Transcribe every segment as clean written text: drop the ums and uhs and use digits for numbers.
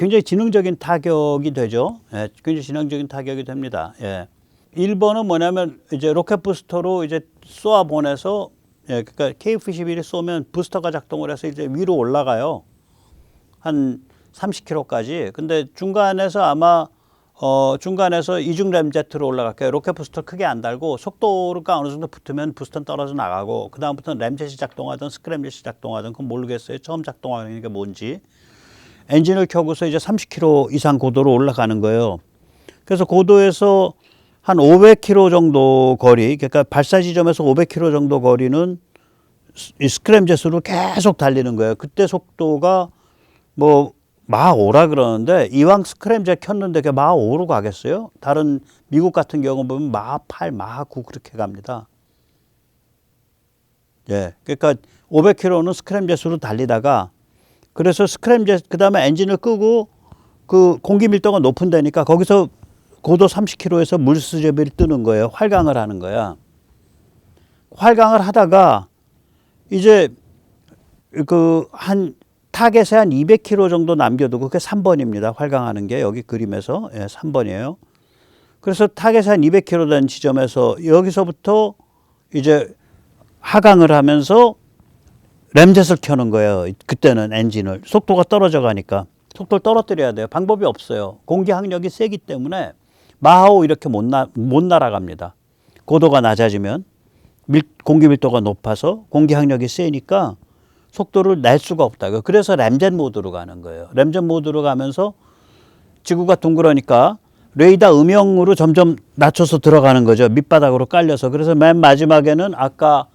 굉장히 지능적인 타격이 되죠. 예, 굉장히 지능적인 타격이 됩니다. 예. 1번은 뭐냐면 이제 로켓 부스터로 이제 쏘아 보내서 예, 그러니까 KF-21이 쏘면 부스터가 작동을 해서 이제 위로 올라가요. 한 30km까지. 근데 중간에서 아마 중간에서 이중 램제트로 올라갈 거예요. 로켓 부스터 크게 안 달고 속도가 어느 정도 붙으면 부스터는 떨어져 나가고 그 다음부터는 램젯이 작동하든 스크램젯이 작동하든 그건 모르겠어요. 처음 작동하는 게 뭔지. 엔진을 켜고서 이제 30km 이상 고도로 올라가는 거예요. 그래서 고도에서 한 500km 정도 거리, 그러니까 발사 지점에서 500km 정도 거리는 이 스크램젯으로 계속 달리는 거예요. 그때 속도가 뭐 마하 5라 그러는데 이왕 스크램젯 켰는데 그게 마하 5로 가겠어요? 다른 미국 같은 경우 보면 마하 8, 마하 9 그렇게 갑니다. 예, 그러니까 500km는 스크램젯으로 달리다가 그래서 스크램젯 그다음에 엔진을 끄고 그 공기 밀도가 높은 데니까 거기서 고도 30km에서 물수제비를 뜨는 거예요. 활강을 하는 거야. 활강을 하다가 이제 그 한 타겟에 한 200km 정도 남겨두고 그게 3번입니다. 활강하는 게 여기 그림에서 예, 3번이에요. 그래서 타겟에 한 200km 된 지점에서 여기서부터 이제 하강을 하면서 램젯을 켜는 거예요. 그때는 엔진을 속도가 떨어져 가니까 속도를 떨어뜨려야 돼요. 방법이 없어요. 공기 항력이 세기 때문에 마하5 이렇게 못 날아갑니다. 고도가 낮아지면 공기 밀도가 높아서 공기 항력이 세니까 속도를 낼 수가 없다고요. 그래서 램젯 모드로 가는 거예요. 램젯 모드로 가면서 지구가 둥그러니까 레이더 음영으로 점점 낮춰서 들어가는 거죠. 밑바닥으로 깔려서. 그래서 맨 마지막에는 아까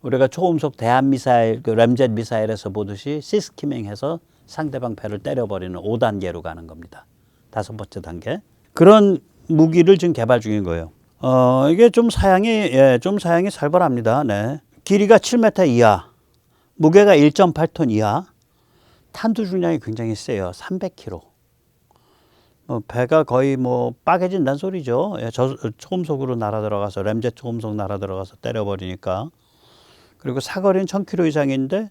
우리가 초음속 대한미사일, 그 램젯 미사일에서 보듯이 시스키밍해서 상대방 배를 때려버리는 5단계로 가는 겁니다. 5번째 단계. 그런 무기를 지금 개발 중인 거예요. 이게 좀 사양이 살벌합니다. 네. 길이가 7m 이하. 무게가 1.8톤 이하, 탄두 중량이 굉장히 세요. 300kg. 배가 거의 뭐 빠개진다는 소리죠. 예, 초음속으로 날아 들어가서 램젯 초음속 날아 들어가서 때려버리니까. 그리고 사거리는 1000km 이상인데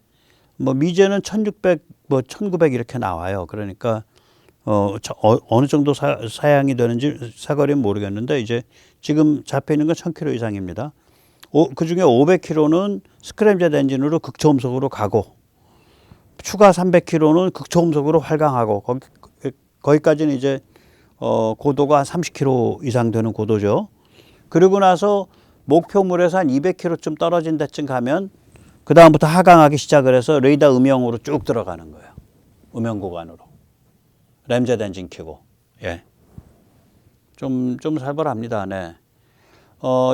뭐 미제는 1600, 뭐 1900 이렇게 나와요. 그러니까 어느 정도 사양이 되는지 사거리는 모르겠는데 이제 지금 잡혀 있는 건 1000km 이상입니다. 그 중에 500km는 스크램젯 엔진으로 극초음속으로 가고 추가 300km는 극초음속으로 활강하고 거기까지는 이제 고도가 30km 이상 되는 고도죠. 그리고 나서 목표물에서 한 200km쯤 떨어진 데쯤 가면 그 다음부터 하강하기 시작을 해서 레이더 음영으로 쭉 들어가는 거예요. 음영 구간으로. 램젯 엔진 켜고. 예. 좀 살벌합니다. 네.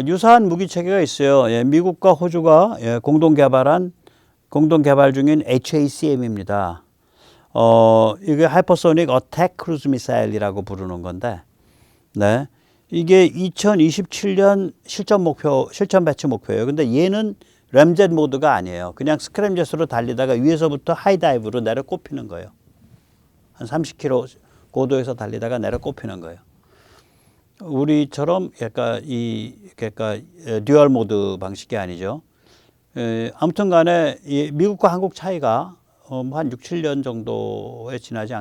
유사한 무기 체계가 있어요. 예, 미국과 호주가 예, 공동 개발 중인 HACM입니다. 이게 하이퍼소닉 어택 크루즈 미사일이라고 부르는 건데, 네. 이게 2027년 실전 배치 목표예요. 근데 얘는 램젯 모드가 아니에요. 그냥 스크램젯으로 달리다가 위에서부터 하이다이브로 내려 꼽히는 거예요. 한 30km 고도에서 달리다가 내려 꼽히는 거예요. 우리처럼 그러니까 듀얼 모드 방식이 아니죠. 아무튼 간에 미국과 한국 차이가 한 6, 7년 정도에 지나지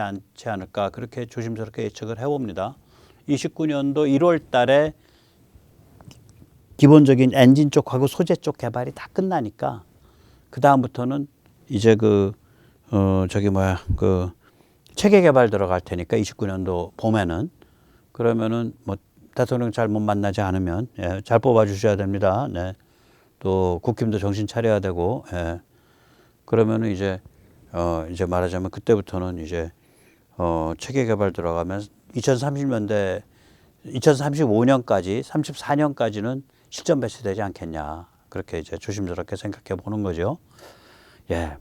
않지 않을까 그렇게 조심스럽게 예측을 해봅니다. 29년도 1월 달에 기본적인 엔진 쪽하고 소재 쪽 개발이 다 끝나니까 그 다음부터는 이제 체계 개발 들어갈 테니까 29년도 봄에는 그러면은 뭐 대통령 잘못 만나지 않으면 예, 잘 뽑아 주셔야 됩니다. 네. 또 국힘도 정신 차려야 되고 예. 그러면은 이제 말하자면 그때부터는 이제 체계 개발 들어가면 2035년까지 34년까지는 실전 배치되지 않겠냐 그렇게 이제 조심스럽게 생각해 보는 거죠. 예.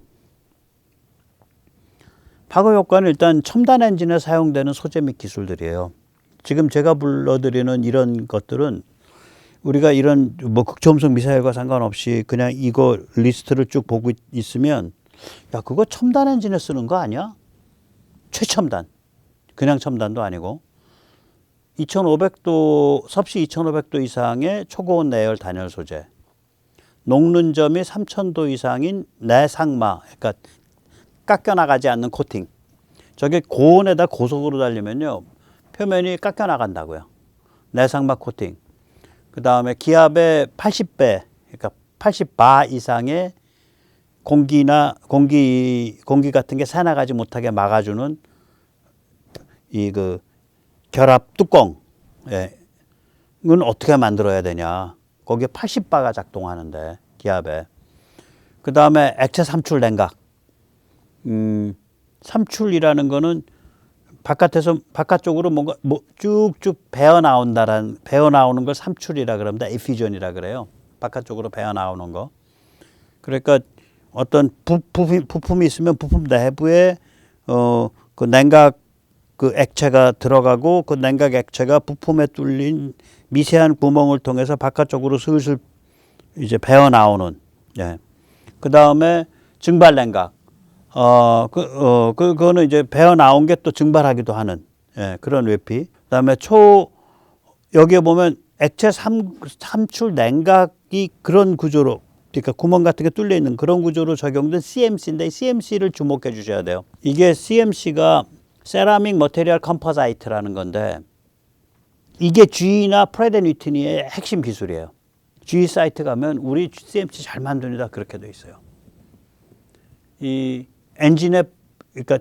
파거 효과는 일단 첨단 엔진에 사용되는 소재 및 기술들이에요. 지금 제가 불러드리는 이런 것들은 우리가 이런 뭐 극초음속 미사일과 상관없이 그냥 이거 리스트를 쭉 보고 있으면 야 그거 첨단 엔진에 쓰는 거 아니야? 최첨단. 그냥 첨단도 아니고 2500도 섭씨 2500도 이상의 초고온 내열 단열 소재. 녹는 점이 3000도 이상인 내상마 그러니까 깎여 나가지 않는 코팅. 저게 고온에다 고속으로 달리면요. 표면이 깎여 나간다고요. 내상막 코팅. 그 다음에 기압의 80배, 그러니까 80바 이상의 공기 같은 게 새나가지 못하게 막아주는 이 그 결합 뚜껑. 예. 이건 어떻게 만들어야 되냐. 거기에 80바가 작동하는데, 기압에. 그 다음에 액체 삼출 냉각. 삼출이라는 거는 바깥쪽으로 뭔가 쭉쭉 배어 나오는 걸 삼출이라 그럽니다. 에피전이라 그래요. 바깥쪽으로 배어 나오는 거. 그러니까 어떤 부품이 있으면 부품 내부에 그 냉각 그 액체가 들어가고 그 냉각 액체가 부품에 뚫린 미세한 구멍을 통해서 바깥쪽으로 슬슬 이제 배어 나오는. 예. 그 다음에 증발 냉각. 그거는 이제 배어 나온 게 또 증발하기도 하는, 예, 그런 외피. 그 다음에 여기에 보면 액체 삼출 냉각이 그런 구조로, 그러니까 구멍 같은 게 뚫려 있는 그런 구조로 적용된 CMC인데, CMC를 주목해 주셔야 돼요. 이게 CMC가 세라믹 머테리얼 컴포자이트라는 건데, 이게 GE나 프레드 앤 위트니의 핵심 기술이에요. GE 사이트 가면 우리 CMC 잘 만듭니다. 그렇게 돼 있어요. 이 엔진에, 그러니까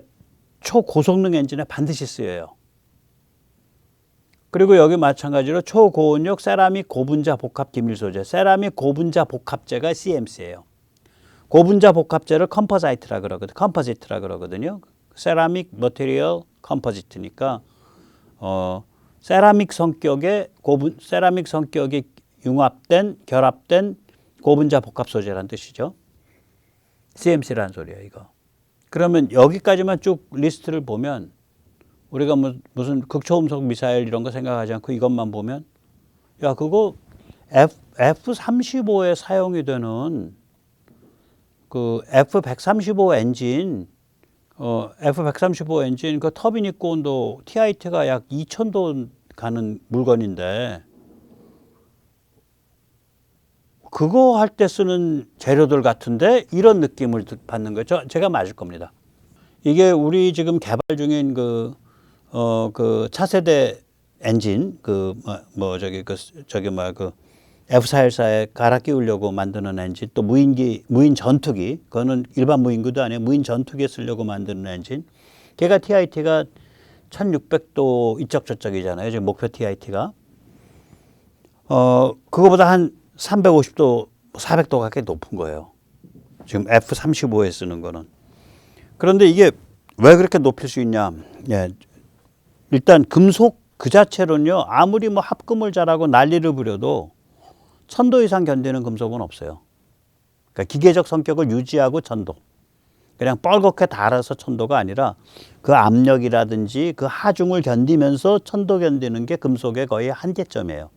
초고성능 엔진에 반드시 쓰여요. 그리고 여기 마찬가지로 초고온력 세라믹 고분자 복합 기밀 소재, 세라믹 고분자 복합재가 CMC예요. 고분자 복합재를 컴포자이트라 그러거든요. 세라믹 머테리얼 컴포지트니까 세라믹 성격의 결합된 고분자 복합 소재라는 뜻이죠. CMC라는 소리예요, 이거. 그러면 여기까지만 쭉 리스트를 보면 우리가 무슨 극초음속 미사일 이런 거 생각하지 않고 이것만 보면, 야, 그거 F-35에 사용이 되는 그 F-135 엔진, F-135 엔진 그 터빈 입고 온도 TIT가 약 2000도 가는 물건인데, 그거 할 때 쓰는 재료들 같은데 이런 느낌을 받는 거죠. 제가 맞을 겁니다. 이게 우리 지금 개발 중인 그 차세대 엔진, F414에 갈아 끼우려고 만드는 엔진, 또 무인 전투기, 그거는 일반 무인기도 아니에요. 무인 전투기에 쓰려고 만드는 엔진. 걔가 TIT가 1600도 이쪽저쪽이잖아요. 지금 목표 TIT가. 그거보다 한 350도, 400도 가까이 높은 거예요. 지금 F-35에 쓰는 거는. 그런데 이게 왜 그렇게 높일 수 있냐. 예. 일단 금속 그 자체로는요, 아무리 뭐 합금을 잘하고 난리를 부려도 1000도 이상 견디는 금속은 없어요. 그러니까 기계적 성격을 유지하고 1000도. 그냥 뻘겋게 달아서 1000도가 아니라 그 압력이라든지 그 하중을 견디면서 1000도 견디는 게 금속의 거의 한계점이에요.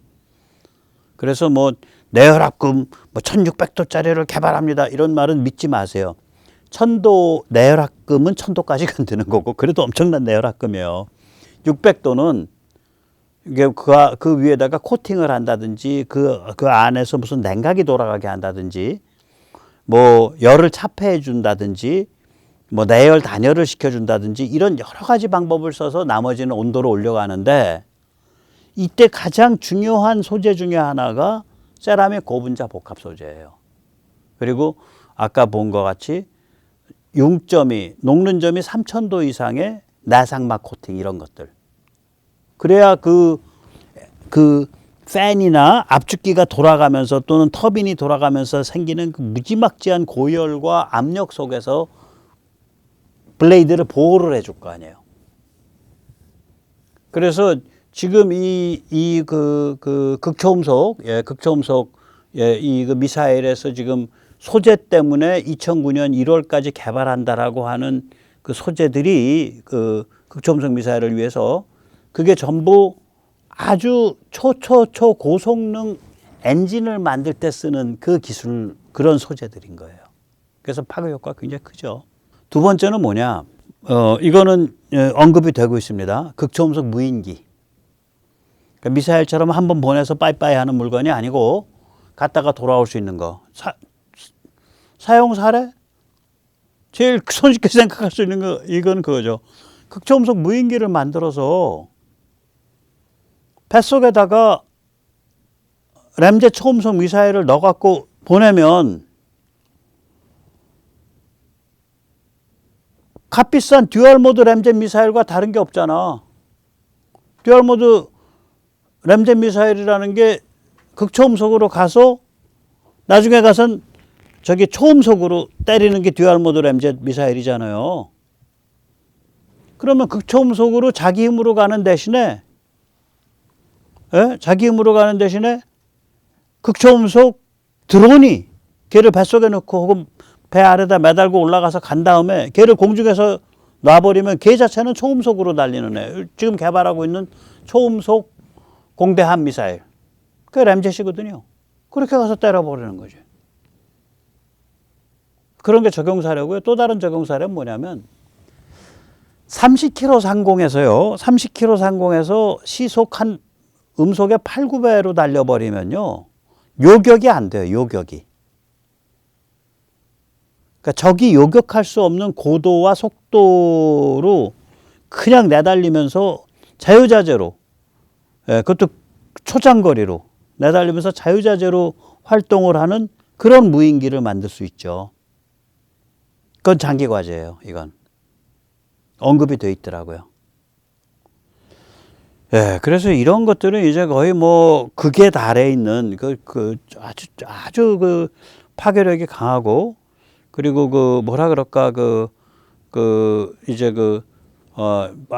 그래서 뭐 내열합금 1600도짜리를 개발합니다, 이런 말은 믿지 마세요. 1000도 내열합금은 1000도까지 견디는 거고, 그래도 엄청난 내열합금이에요. 600도는 이게 그 위에다가 코팅을 한다든지 그 안에서 무슨 냉각이 돌아가게 한다든지 뭐 열을 차폐해 준다든지 뭐 내열 단열을 시켜준다든지 이런 여러 가지 방법을 써서 나머지는 온도를 올려가는데, 이때 가장 중요한 소재 중에 하나가 세라믹 고분자 복합 소재예요. 그리고 아까 본 것 같이 녹는 점이 3000도 이상의 내상막 코팅, 이런 것들. 그래야 그 팬이나 압축기가 돌아가면서 또는 터빈이 돌아가면서 생기는 그 무지막지한 고열과 압력 속에서 블레이드를 보호를 해줄 거 아니에요. 그래서 지금 극초음속, 이 그 미사일에서 지금 소재 때문에 2009년 1월까지 개발한다라고 하는 그 소재들이 그 극초음속 미사일을 위해서, 그게 전부 아주 초고성능 엔진을 만들 때 쓰는 그 기술, 그런 소재들인 거예요. 그래서 파괴 효과가 굉장히 크죠. 두 번째는 뭐냐? 이거는 언급이 되고 있습니다. 극초음속 무인기. 그러니까 미사일처럼 한번 보내서 빠이빠이 하는 물건이 아니고 갔다가 돌아올 수 있는 거. 사용 사례? 제일 손쉽게 생각할 수 있는 거, 이건 그거죠. 극초음속 무인기를 만들어서 뱃속에다가 램제 초음속 미사일을 넣어갖고 보내면 값비싼 듀얼모드 램제 미사일과 다른 게 없잖아. 듀얼모드 램제 미사일이라는 게 극초음속으로 가서 나중에 가선 저기 초음속으로 때리는 게 듀얼모드 램제 미사일이잖아요. 그러면 극초음속으로 자기 힘으로 가는 대신에 자기 힘으로 가는 대신에 극초음속 드론이 걔를 뱃속에 넣고 혹은 배 아래다 매달고 올라가서 간 다음에 걔를 공중에서 놔버리면 걔 자체는 초음속으로 달리는 애. 지금 개발하고 있는 초음속 공대함 미사일. 그게 램젯이거든요. 그렇게 가서 때려버리는 거지. 그런 게 적용사례고요. 또 다른 적용사례는 뭐냐면 30km 상공에서요. 30km 상공에서 시속 한 음속의 8, 9배로 달려버리면요. 요격이 안 돼요. 요격이. 그러니까 적이 요격할 수 없는 고도와 속도로 그냥 내달리면서 자유자재로, 그것도 초장거리로 내달리면서 자유자재로 활동을 하는 그런 무인기를 만들 수 있죠. 그건 장기과제예요. 이건 언급이 돼 있더라고요. 그래서 이런 것들은 이제 거의 뭐 극의 달에 있는 아주 그 파괴력이 강하고, 그리고 그 뭐라 그럴까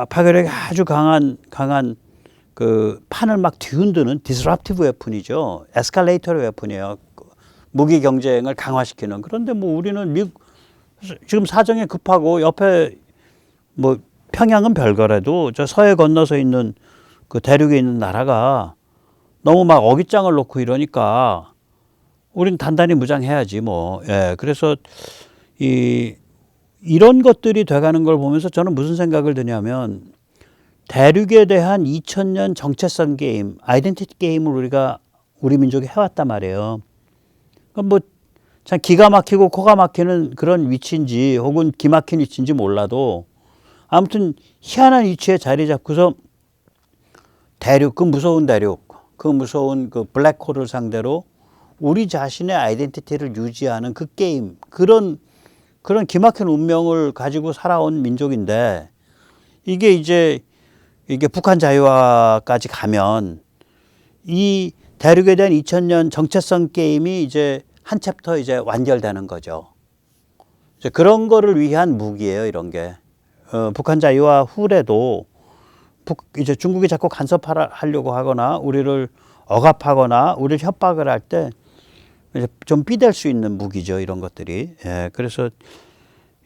파괴력이 아주 강한 그 판을 막 뒤흔드는 디스럽티브 웨폰이죠. 에스컬레이터 웨폰이에요. 무기 경쟁을 강화시키는. 그런데 뭐 우리는 지금 사정이 급하고 옆에 뭐 평양은 별거라도 저 서해 건너서 있는 그 대륙에 있는 나라가 너무 막 어깃장을 놓고 이러니까 우린 단단히 무장해야지 뭐. 그래서 이런 것들이 돼가는 걸 보면서 저는 무슨 생각을 드냐면 대륙에 대한 2000년 정체성 게임, 아이덴티티 게임을 우리 민족이 해왔단 말이에요. 뭐 참 기가 막히고 코가 막히는 그런 위치인지 혹은 기막힌 위치인지 몰라도 아무튼 희한한 위치에 자리 잡고서 대륙, 그 무서운 대륙, 그 무서운 그 블랙홀을 상대로 우리 자신의 아이덴티티를 유지하는 그 게임, 그런 기막힌 운명을 가지고 살아온 민족인데 이게 북한 자유화까지 가면 이 대륙에 대한 2000년 정체성 게임이 이제 한 챕터 이제 완결되는 거죠. 이제 그런 거를 위한 무기예요, 이런 게. 북한 자유화 후에도 이제 중국이 자꾸 간섭하려고 하거나 우리를 억압하거나 우리를 협박을 할 때 좀 삐댈 수 있는 무기죠, 이런 것들이. 그래서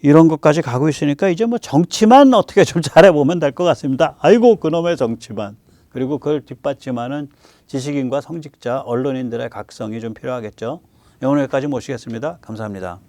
이런 것까지 가고 있으니까 이제 뭐 정치만 어떻게 좀 잘해보면 될 것 같습니다. 아이고, 그놈의 정치만. 그리고 그걸 뒷받침하는 지식인과 성직자, 언론인들의 각성이 좀 필요하겠죠. 오늘 여기까지 모시겠습니다. 감사합니다.